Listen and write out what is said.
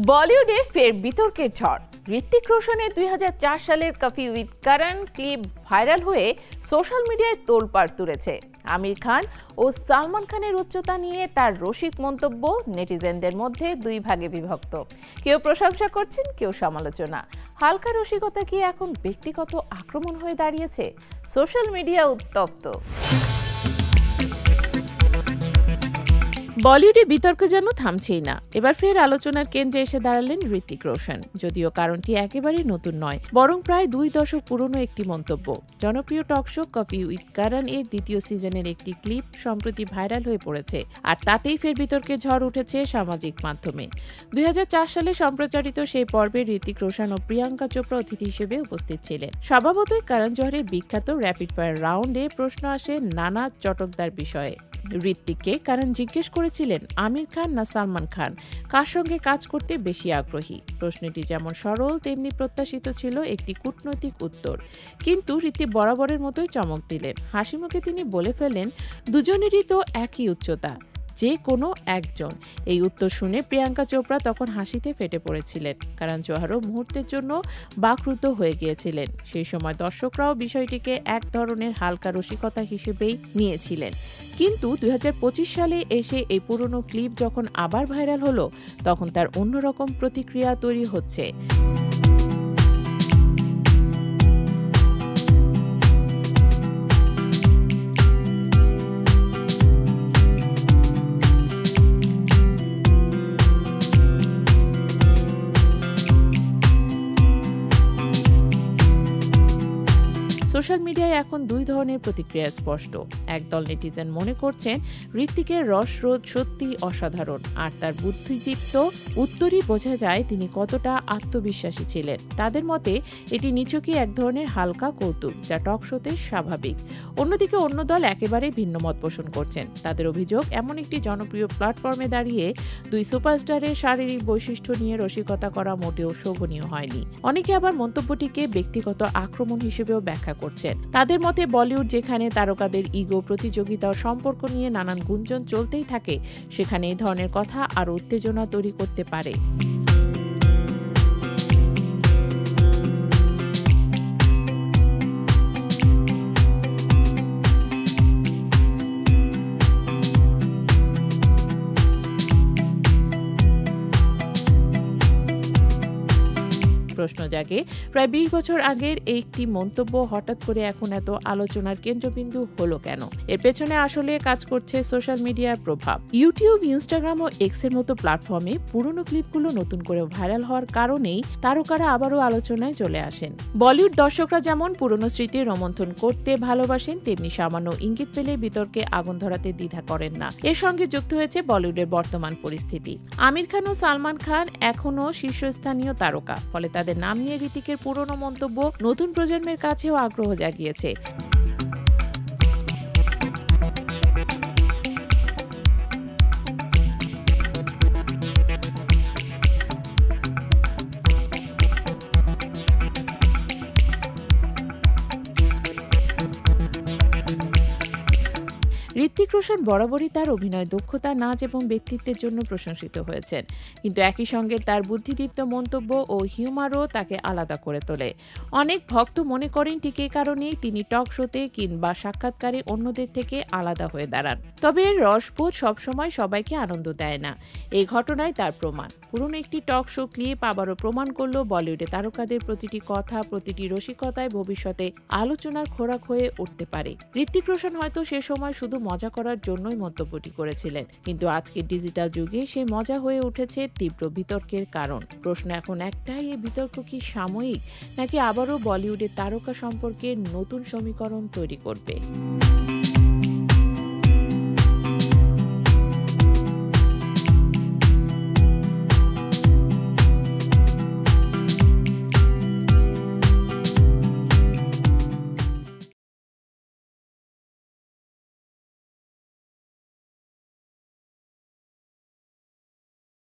বলিউডে ফের বিতর্কের ঝড়। ঋত্বিক রোশনের 2004 সালের coffee with Karan clip viral হয়ে সোশ্যাল মিডিয়ায় তোলপাড় তুলেছে। আমির খান ও সালমান খানের উচ্চতা নিয়ে তার রসিক মন্তব্য নেটিজেনদের মধ্যে দুই ভাগে বিভক্ত। কেউ প্রশংসা করছেন, কেউ সমালোচনা। হালকা রসিকতা কি এখন ব্যক্তিগত আক্রমণ হয়ে দাঁড়িয়েছে? সোশ্যাল মিডিয়া উত্তপ্ত। বলিউডে বিতর্ক যেন থামছেই না। এবার ফের আলোচনার কেন্দ্রে এসে দাঁড়ালেন ঋত্বিক রোশন। যদিও কারণটি একেবারেই নতুন নয়, বরং প্রায় 2 দশক পুরনো একটি মন্তব্য। জনপ্রিয় টক শো কফি উইথ করণ এর দ্বিতীয় সিজনের একটি ক্লিপ সম্প্রতি ভাইরাল হয়ে পড়েছে, আর তাতেই ফের বিতর্কের ঝড় উঠেছে সামাজিক মাধ্যমে। 2004 সালে সম্প্রচারিত সেই পর্বে ঋত্বিক রোশন ও প্রিয়াঙ্কা চোপড়া অতিথি হিসেবে উপস্থিত ছিলেন। স্বভাবতই করণ জোহরের বিখ্যাত র্যাপিড ফায়ার রাউন্ডে প্রশ্ন আসে নানা চটকদার বিষয়ে। ঋত্বিককে করণ জিজ্ঞেস করেছিলেন আমির খান না সালমান খান কার সঙ্গে কাজ করতে বেশি আগ্রহী। প্রশ্নটি যেমন সরল তেমনি প্রত্যাশিত ছিল একটি কূটনৈতিক উত্তর, কিন্তু ঋত্বিক বরাবরের মতোই চমক দিলেন। হাসি মুখে তিনি বলে ফেলেন, দুজনেরই তো একই উচ্চতা, যে কোনো একজন। এই উত্তর শুনে প্রিয়াঙ্কা চোপড়া তখন হাসিতে ফেটে পড়েছিলেন। করণ জোহরও মুহূর্তের জন্য বাকরুদ্ধ হয়ে গিয়েছিলেন। সেই সময় দর্শকরাও বিষয়টিকে এক ধরনের হালকা রসিকতা হিসেবেই নিয়েছিলেন। কিন্তু 2025 সালে এসে এই পুরনো ক্লিপ যখন আবার ভাইরাল হলো, তখন তার অন্যরকম প্রতিক্রিয়া তৈরি হচ্ছে। সোশ্যাল মিডিয়ায় এখন দুই ধরনের প্রতিক্রিয়া স্পষ্ট। একদল নেটিজেন মনে করছেন ঋত্বিকের রসরোধ সত্যি অসাধারণ, আর তার বুদ্ধিদীপ্ত উত্তরই বোঝা যায় তিনি কতটা আত্মবিশ্বাসী ছিলেন। তাদের মতে এটি নিছকই এক ধরনের হালকা কৌতুক, যা টক শোতে স্বাভাবিক। অন্যদিকে অন্য দল একেবারে ভিন্ন মত পোষণ করছেন। তাদের অভিযোগ, এমন একটি জনপ্রিয় প্ল্যাটফর্মে দাঁড়িয়ে দুই সুপারস্টারের শারীরিক বৈশিষ্ট্য নিয়ে রসিকতা করা মোটেও শোভনীয় হয়নি। অনেকে আবার মন্তব্যটিকে ব্যক্তিগত আক্রমণ হিসেবেও ব্যাখ্যা করছেন। তাদের মতে বলিউড যেখানে তারকাদের ইগো, প্রতিযোগিতা ও সম্পর্ক নিয়ে নানান গুঞ্জন চলতেই থাকে, সেখানে এই ধরনের কথা আরও উত্তেজনা তৈরি করতে পারে। প্রশ্ন জাগে, প্রায় 20 বছর আগের একটি মন্তব্য হঠাৎ করে এখন এত আলোচনার কেন্দ্রবিন্দু হলো কেন? এর পেছনে আসলে কাজ করছে সোশ্যাল মিডিয়ার প্রভাব। ইউটিউব, ইনস্টাগ্রাম ও এক্স এর মতো প্ল্যাটফর্মে পুরনো ক্লিপগুলো নতুন করে ভাইরাল হওয়ার কারণেই তারকারা আবারও আলোচনায় চলে আসেন। বলিউড দর্শকরা যেমন পুরনো স্মৃতি রোমন্থন করতে ভালোবাসেন, তেমনি সামান্য ইঙ্গিত পেলে বিতর্কে আগুন ধরাতে দ্বিধা করেন না। এর সঙ্গে যুক্ত হয়েছে বলিউডের বর্তমান পরিস্থিতি। আমির খান ও সালমান খান এখনও শীর্ষস্থানীয় তারকা, ফলে তাদের নাম নিয়ে ঋত্বিকের পুরনো মন্তব্য নতুন প্রজন্মের কাছেও আগ্রহ জাগিয়েছে। ঋত্বিক রোশন বরাবরই তার অভিনয় দক্ষতা, নাচ এবং ব্যক্তিত্বের জন্য প্রশংসিত হয়েছেন, কিন্তু একই সঙ্গে তার বুদ্ধিদীপ্ত মন্তব্য ও হিউমারও তাকে আলাদা করে তোলে। অনেক ভক্ত মনে করেন ঠিক এই কারণেই তিনি টক শোতে কিংবা সাক্ষাৎকারে অন্যদের থেকে আলাদা হয়ে দাঁড়ান। তবে এর রসবোধ সবসময় সবাইকে আনন্দ দেয় না। এই ঘটনায় তার প্রমাণ। পুরনো একটি টক শো ক্লিপ আবারও প্রমাণ করলো বলিউডে তারকাদের প্রতিটি কথা, প্রতিটি রসিকতায় ভবিষ্যতে আলোচনার খোরাক হয়ে উঠতে পারে। ঋত্বিক রোশন হয়তো সে সময় শুধু মজা করার জন্যই মন্তব্যটি করেছিলেন, কিন্তু আজকের ডিজিটাল যুগে সেই মজা হয়ে উঠেছে তীব্র বিতর্কের কারণ। প্রশ্ন এখন একটাই, এই বিতর্ক কি সাময়িক, নাকি আবারও বলিউডের তারকা সম্পর্কে নতুন সমীকরণ তৈরি করবে?